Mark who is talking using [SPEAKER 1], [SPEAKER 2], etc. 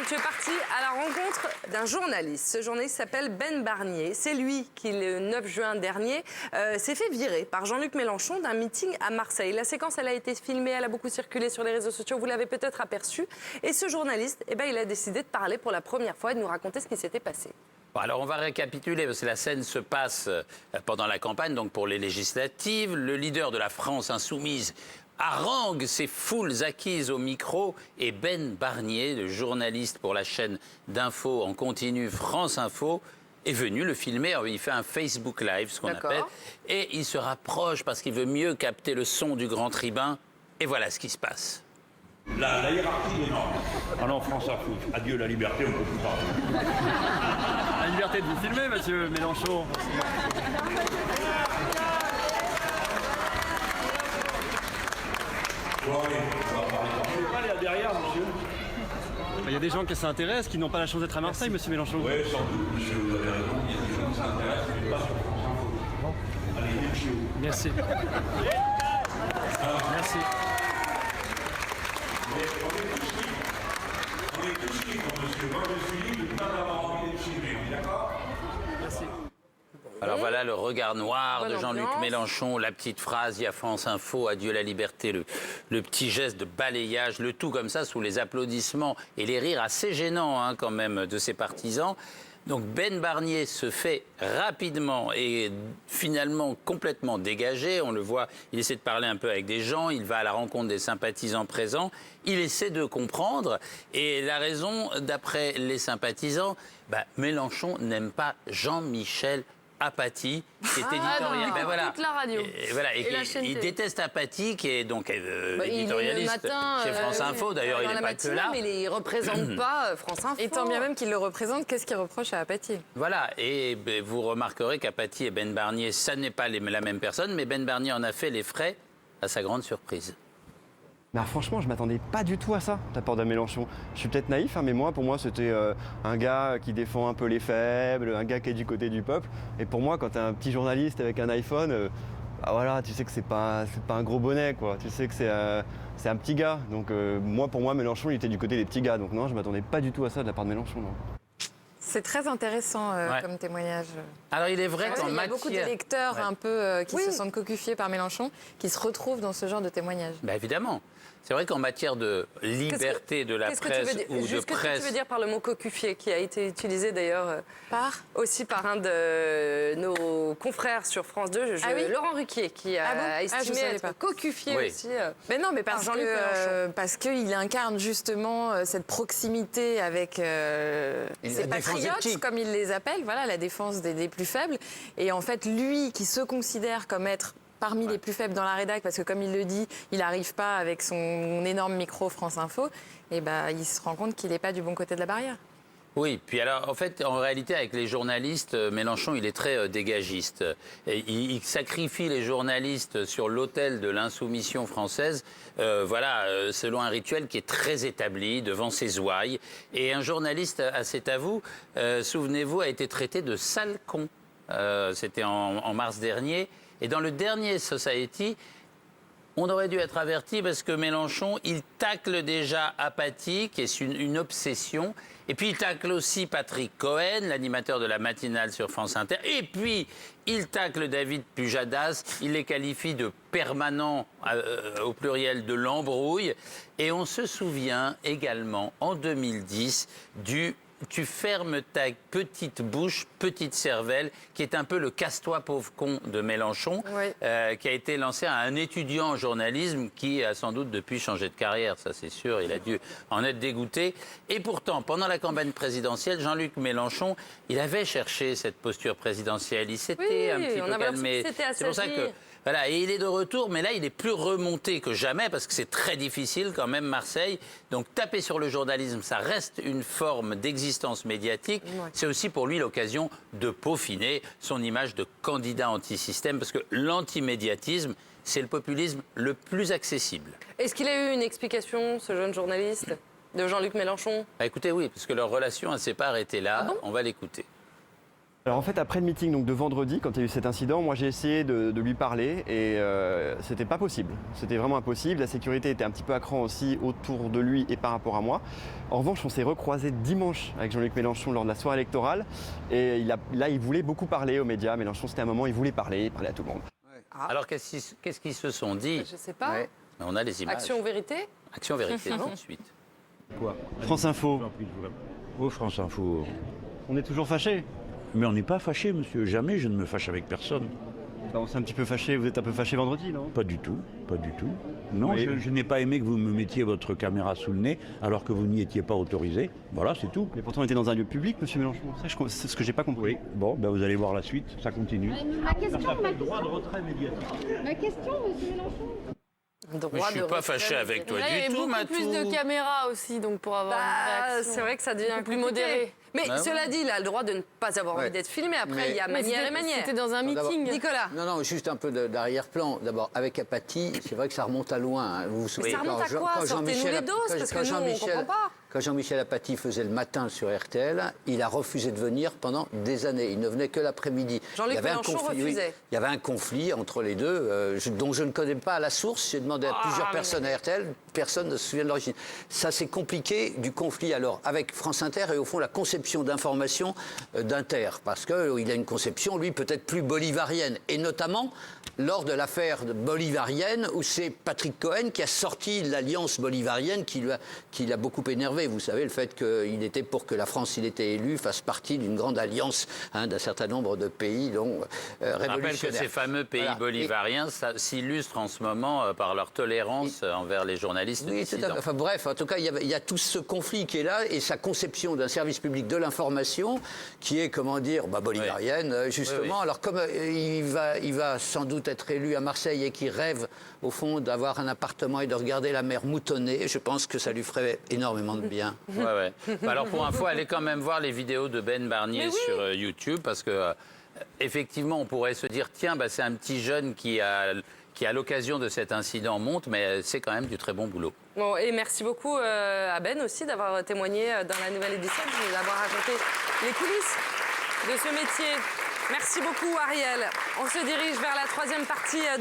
[SPEAKER 1] tu es parti à la rencontre d'un journaliste. Ce journaliste s'appelle Ben Barnier. C'est lui qui, le 9 juin dernier, s'est fait virer par Jean-Luc Mélenchon d'un meeting à Marseille. La séquence, elle a été filmée, elle a beaucoup circulé sur les réseaux sociaux, vous l'avez peut-être aperçu. Et ce journaliste, il a décidé de parler pour la première fois et de nous raconter ce qui s'était passé.
[SPEAKER 2] Bon, alors on va récapituler parce que la scène se passe pendant la campagne, donc pour les législatives. Le leader de la France insoumise harangue ses foules acquises au micro et Ben Barnier, le journaliste pour la chaîne d'info en continu France Info, est venu le filmer. Alors, il fait un Facebook Live, ce qu'on appelle, et il se rapproche parce qu'il veut mieux capter le son du grand tribun. Et voilà ce qui se passe.
[SPEAKER 3] La hiérarchie est énorme. Ah non, France Info, adieu la liberté, on ne peut plus parler.
[SPEAKER 4] La liberté de vous filmer, monsieur Mélenchon.
[SPEAKER 3] Bon, allez, on va parler. On va aller là derrière, monsieur.
[SPEAKER 4] Il y a des gens qui s'intéressent, qui n'ont pas la chance d'être à Marseille, monsieur Mélenchon.
[SPEAKER 3] Oui, sans doute, monsieur, vous avez raison. Il y a des gens qui s'intéressent, mais pas sur France Info. Bon. Allez, venez chez vous.
[SPEAKER 4] Merci. Merci.
[SPEAKER 3] Mais on est tous libres, monsieur. Moi, je suis libre de ne pas avoir envie d'être filmé. On est d'accord?
[SPEAKER 4] Merci.
[SPEAKER 2] Alors voilà le regard noir
[SPEAKER 1] Bonne
[SPEAKER 2] de Jean-Luc
[SPEAKER 1] ambiance.
[SPEAKER 2] Mélenchon, la petite phrase, il y a France Info, adieu la liberté, le petit geste de balayage, le tout comme ça sous les applaudissements et les rires assez gênants quand même de ses partisans. Donc Ben Barnier se fait rapidement et finalement complètement dégagé. On le voit, il essaie de parler un peu avec des gens, il va à la rencontre des sympathisants présents, il essaie de comprendre. Et la raison, d'après les sympathisants, Mélenchon n'aime pas Jean-Michel Apathy, qui est éditorialiste.
[SPEAKER 1] Toute la radio.
[SPEAKER 2] Et
[SPEAKER 1] la chaîne
[SPEAKER 2] il
[SPEAKER 1] télé.
[SPEAKER 2] déteste Apathy, qui est donc
[SPEAKER 1] Il est le
[SPEAKER 2] éditorialiste
[SPEAKER 1] matin,
[SPEAKER 2] chez France Info. D'ailleurs, il
[SPEAKER 1] dans
[SPEAKER 2] n'est
[SPEAKER 1] la
[SPEAKER 2] pas que
[SPEAKER 1] matinée,
[SPEAKER 2] là.
[SPEAKER 1] mais il ne représente pas France Info.
[SPEAKER 5] Et tant bien même qu'il le représente, qu'est-ce qu'il reproche à Apathy?
[SPEAKER 2] Voilà, et vous remarquerez qu'Apathy et Ben Barnier, ça n'est pas la même personne, mais Ben Barnier en a fait les frais, à sa grande surprise.
[SPEAKER 6] Bah franchement, je m'attendais pas du tout à ça, de la part de Mélenchon. Je suis peut-être naïf, mais pour moi, c'était un gars qui défend un peu les faibles, un gars qui est du côté du peuple. Et pour moi, quand t'es un petit journaliste avec un iPhone, voilà, tu sais que c'est pas un gros bonnet, quoi. Tu sais que c'est un petit gars. Donc pour moi, Mélenchon, il était du côté des petits gars. Donc non, je m'attendais pas du tout à ça de la part de Mélenchon, non.
[SPEAKER 5] C'est très intéressant comme témoignage.
[SPEAKER 2] Alors il est vrai qu'en
[SPEAKER 5] Il y a
[SPEAKER 2] matière...
[SPEAKER 5] beaucoup d'électeurs un peu qui se sentent cocufiés par Mélenchon, qui se retrouvent dans ce genre de témoignage.
[SPEAKER 2] Évidemment. C'est vrai qu'en matière de liberté de la presse ou de
[SPEAKER 1] Qu'est-ce que tu
[SPEAKER 2] presse...
[SPEAKER 1] veux dire par le mot cocufié, qui a été utilisé d'ailleurs aussi par un de nos confrères sur France 2, Laurent Ruquier, qui a estimé être cocufié aussi.
[SPEAKER 5] Mais non, mais
[SPEAKER 1] Jean-Luc Mélenchon.
[SPEAKER 5] parce qu'il incarne justement cette proximité avec ses patriotes, comme il les appelle, voilà, la défense des plus faibles. Et en fait, lui qui se considère comme être parmi les plus faibles dans la rédac, parce que comme il le dit, il n'arrive pas avec son énorme micro France Info, et il se rend compte qu'il n'est pas du bon côté de la barrière.
[SPEAKER 2] Oui, puis alors, en fait, en réalité, avec les journalistes, Mélenchon, il est très dégagiste. Et il sacrifie les journalistes sur l'autel de l'insoumission française, selon un rituel qui est très établi devant ses ouailles. Et un journaliste, c'est à vous, souvenez-vous, a été traité de sale con. C'était en mars dernier. Et dans le dernier Society, on aurait dû être averti parce que Mélenchon, il tacle déjà Apathy, qui est une obsession. Et puis il tacle aussi Patrick Cohen, l'animateur de la matinale sur France Inter. Et puis il tacle David Pujadas. Il les qualifie de permanents, au pluriel, de l'embrouille. Et on se souvient également, en 2010, du tu fermes ta petite bouche, petite cervelle, qui est un peu le casse-toi pauvre con de Mélenchon, qui a été lancé à un étudiant en journalisme qui a sans doute depuis changé de carrière, ça c'est sûr, il a dû en être dégoûté. Et pourtant, pendant la campagne présidentielle, Jean-Luc Mélenchon, il avait cherché cette posture présidentielle, il s'était un petit peu calmé. C'est pour ça que... Voilà, et il est de retour, mais là, il est plus remonté que jamais, parce que c'est très difficile quand même, Marseille. Donc, taper sur le journalisme, ça reste une forme d'existence médiatique. C'est aussi pour lui l'occasion de peaufiner son image de candidat anti-système, parce que l'antimédiatisme, c'est le populisme le plus accessible.
[SPEAKER 1] Est-ce qu'il a eu une explication, ce jeune journaliste, de Jean-Luc Mélenchon?
[SPEAKER 2] Écoutez, oui, parce que leur relation, elle ne s'est pas arrêtée là.
[SPEAKER 1] Ah bon?
[SPEAKER 2] On va l'écouter.
[SPEAKER 6] Alors en fait, après le meeting donc, de vendredi, quand il y a eu cet incident, moi j'ai essayé de lui parler et c'était pas possible. C'était vraiment impossible. La sécurité était un petit peu à cran aussi autour de lui et par rapport à moi. En revanche, on s'est recroisés dimanche avec Jean-Luc Mélenchon lors de la soirée électorale et là, il voulait beaucoup parler aux médias. Mélenchon, c'était un moment, il voulait parler à tout le monde.
[SPEAKER 2] Alors, qu'est-ce qu'ils se sont dit?
[SPEAKER 1] Je sais pas.
[SPEAKER 7] Ouais.
[SPEAKER 2] On a les images.
[SPEAKER 1] Action ou vérité?
[SPEAKER 2] Action vérité, tout de suite.
[SPEAKER 8] Quoi?
[SPEAKER 6] France Info,
[SPEAKER 8] Oh, France Info.
[SPEAKER 6] on est toujours fâchés.
[SPEAKER 8] Mais on n'est pas fâché, monsieur. Jamais je ne me fâche avec personne.
[SPEAKER 6] On s'est un petit peu fâchés, vous êtes un peu fâchés vendredi, non?
[SPEAKER 8] Pas du tout, pas du tout. Non,
[SPEAKER 6] Oui.
[SPEAKER 8] je n'ai pas aimé que vous me mettiez votre caméra sous le nez alors que vous n'y étiez pas autorisé. Voilà, c'est tout.
[SPEAKER 6] Mais pourtant on était dans un lieu public, monsieur Mélenchon. C'est ce que j'ai pas compris.
[SPEAKER 8] Oui, bon, ben vous allez voir la suite, ça continue.
[SPEAKER 9] Ma question,
[SPEAKER 8] Droit de retrait médiatique.
[SPEAKER 9] ma question, monsieur Mélenchon.
[SPEAKER 2] Mais je suis pas fâché avec toi
[SPEAKER 5] Là, il y
[SPEAKER 2] du
[SPEAKER 5] avait
[SPEAKER 2] tout,
[SPEAKER 5] beaucoup plus de caméras aussi, donc pour avoir une réaction.
[SPEAKER 1] C'est vrai que ça devient
[SPEAKER 5] plus
[SPEAKER 1] compliqué.
[SPEAKER 5] modéré.
[SPEAKER 1] Mais
[SPEAKER 2] Bah
[SPEAKER 1] cela dit, il a le droit de ne pas avoir envie
[SPEAKER 7] Ouais.
[SPEAKER 1] d'être filmé. Après,
[SPEAKER 7] Mais-
[SPEAKER 1] il y a
[SPEAKER 5] Mais
[SPEAKER 1] manière et
[SPEAKER 5] c'était-
[SPEAKER 1] manière.
[SPEAKER 5] C'était dans un meeting.
[SPEAKER 1] Nicolas.
[SPEAKER 7] Non, juste un peu d'arrière-plan. D'abord, avec apathie, c'est vrai que ça remonte à loin. Hein. Vous vous souvenez,
[SPEAKER 1] ça remonte
[SPEAKER 7] quand
[SPEAKER 1] à quoi?
[SPEAKER 7] quand
[SPEAKER 1] Sortez-nous
[SPEAKER 7] Jean-Michel
[SPEAKER 1] les
[SPEAKER 7] a-
[SPEAKER 1] doses,
[SPEAKER 7] quand-
[SPEAKER 1] parce que
[SPEAKER 7] quand
[SPEAKER 1] nous, on
[SPEAKER 7] Jean-Michel-
[SPEAKER 1] comprend pas.
[SPEAKER 7] Quand Jean-Michel Apathy faisait le matin sur RTL, il a refusé de venir pendant des années. Il ne venait que l'après-midi.
[SPEAKER 1] Jean-Luc
[SPEAKER 7] Il y avait un
[SPEAKER 1] Mélenchon
[SPEAKER 7] conflit,
[SPEAKER 1] refusait.
[SPEAKER 7] il y avait un conflit entre les deux, dont je ne connais pas la source. J'ai demandé à plusieurs personnes à RTL, personne ne se souvient de l'origine. Ça s'est compliqué du conflit alors avec France Inter et au fond la conception d'information d'Inter. Parce qu'il a une conception, lui, peut-être plus bolivarienne. Et notamment lors de l'affaire bolivarienne où c'est Patrick Cohen qui a sorti l'alliance bolivarienne qui l'a beaucoup énervé. Vous savez, le fait qu'il était pour que la France, s'il était élu, fasse partie d'une grande alliance d'un certain nombre de pays dont
[SPEAKER 2] Je rappelle que
[SPEAKER 7] révolutionnaires.
[SPEAKER 2] ces fameux pays
[SPEAKER 7] Voilà.
[SPEAKER 2] bolivariens s'illustrent en ce moment par leur tolérance envers les journalistes
[SPEAKER 7] Oui, tout à
[SPEAKER 2] dissidents.
[SPEAKER 7] fait. Enfin bref, en tout cas, il y a tout ce conflit qui est là et sa conception d'un service public de l'information qui est, comment dire, bolivarienne, justement.
[SPEAKER 2] Oui, oui.
[SPEAKER 7] Alors, comme il va sans doute être élu à Marseille et qui rêve, au fond, d'avoir un appartement et de regarder la mer moutonnée, je pense que ça lui ferait énormément de bien.
[SPEAKER 2] Ouais. Alors pour info, allez quand même voir les vidéos de Ben Barnier sur YouTube parce que effectivement, on pourrait se dire tiens, c'est un petit jeune qui à l'occasion de cet incident monte, mais c'est quand même du très bon boulot.
[SPEAKER 1] Bon, et merci beaucoup à Ben aussi d'avoir témoigné dans la nouvelle édition, d'avoir raconté les coulisses de ce métier. Merci beaucoup Ariel. On se dirige vers la troisième partie.